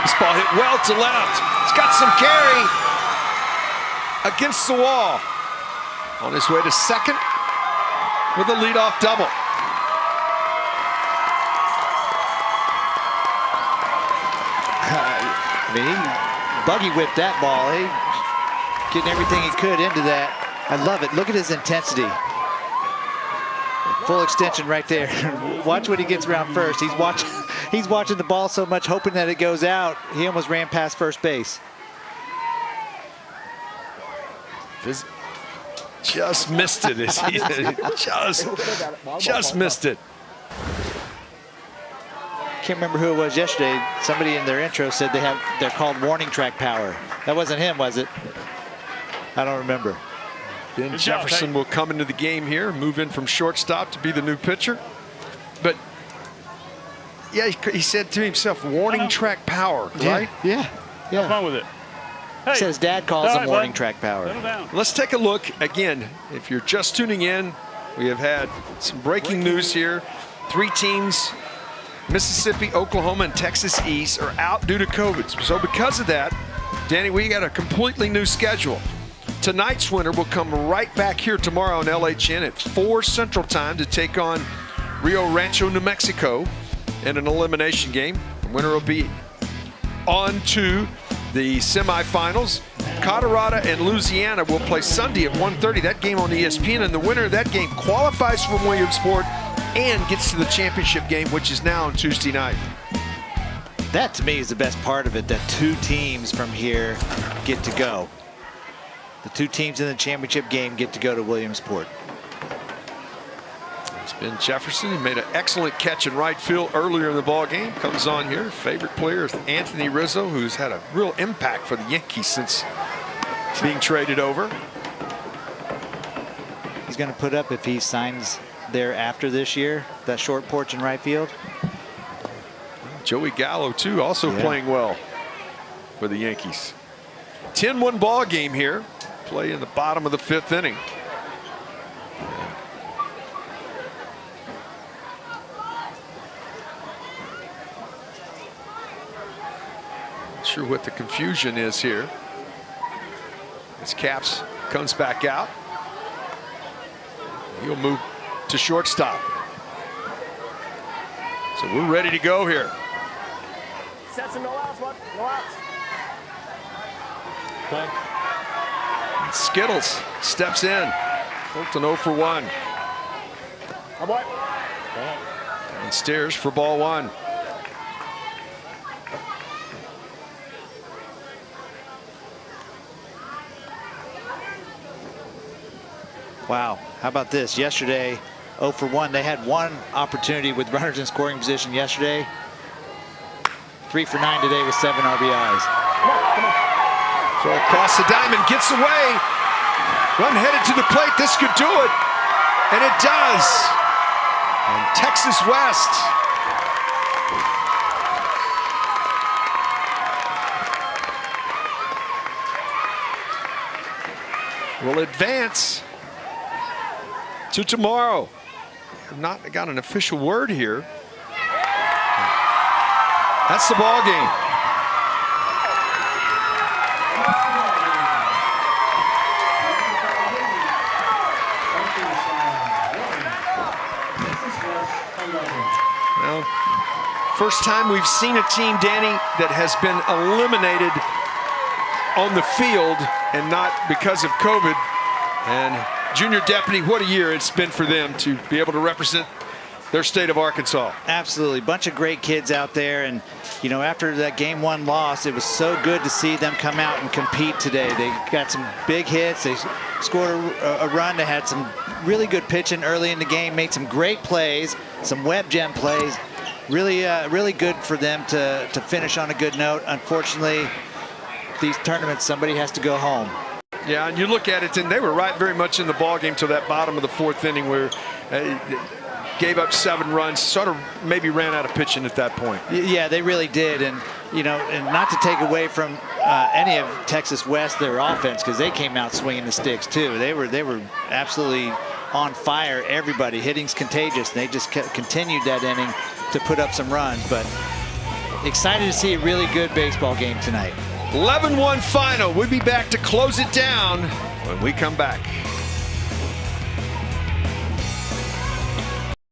This ball hit well to left. It's got some carry against the wall. On his way to second with a leadoff double. I mean, he buggy whipped that ball. He getting everything he could into that. I love it. Look at his intensity. Full extension right there. Watch when he gets around first. He's watching the ball so much, hoping that it goes out. He almost ran past first base. Just missed it. Just missed it. Can't remember who it was yesterday. Somebody in their intro said they're called warning track power. That wasn't him, was it? I don't remember. Ben Jefferson will come into the game here, move in from shortstop to be the new pitcher. But yeah, he said to himself, warning track power, right? Yeah. Have fun with it. He says dad calls him warning track power. Let's take a look again. If you're just tuning in, we have had some breaking news here. 3 teams, Mississippi, Oklahoma, and Texas East, are out due to COVID. So because of that, Danny, we got a completely new schedule. Tonight's winner will come right back here tomorrow on LHN at 4 Central Time to take on Rio Rancho, New Mexico in an elimination game. The winner will be on to the semifinals. Colorado and Louisiana will play Sunday at 1:30. That game on ESPN, and the winner of that game qualifies for Williamsport and gets to the championship game, which is now on Tuesday night. That, to me, is the best part of it, that 2 teams from here get to go. The 2 teams in the championship game get to go to Williamsport. It's been Jefferson. He made an excellent catch in right field earlier in the ball game. Comes on here. Favorite player is Anthony Rizzo, who's had a real impact for the Yankees since being traded over. He's going to put up, if he signs there after this year, that short porch in right field. Joey Gallo, too, also playing well for the Yankees. 10-1 ball game here. Play in the bottom of the 5th inning. Not sure what the confusion is here. As Caps comes back out. He'll move to shortstop. So we're ready to go here. Sets and no outs, bud. No outs. Play. Skittles steps in. Fulton 0 for 1. Oh boy. And steers for ball 1. Wow, how about this? Yesterday, 0 for 1. They had one opportunity with runners in scoring position yesterday. 3 for 9 today with 7 RBIs. Throw across the diamond, gets away. Run headed to the plate, this could do it. And it does. And Texas West will advance to tomorrow. I've not got an official word here. That's the ball game. Well, first time we've seen a team, Danny, that has been eliminated on the field and not because of COVID. And Junior Deputy, what a year it's been for them to be able to represent their state of Arkansas. Absolutely, bunch of great kids out there, and you know, after that game 1 loss, it was so good to see them come out and compete today. They got some big hits, they scored a run, they had some really good pitching early in the game, made some great plays, some web gem plays. Really good for them to finish on a good note. Unfortunately, these tournaments, somebody has to go home. Yeah, and you look at it, and they were right very much in the ball game till that bottom of the 4th inning where gave up 7 runs, sort of maybe ran out of pitching at that point. Yeah, they really did, and you know, and not to take away from any of Texas West, their offense, because they came out swinging the sticks too. They were absolutely on fire. Everybody, hitting's contagious. They just continued that inning to put up some runs, but excited to see a really good baseball game tonight. 11-1 final. We'll be back to close it down when we come back.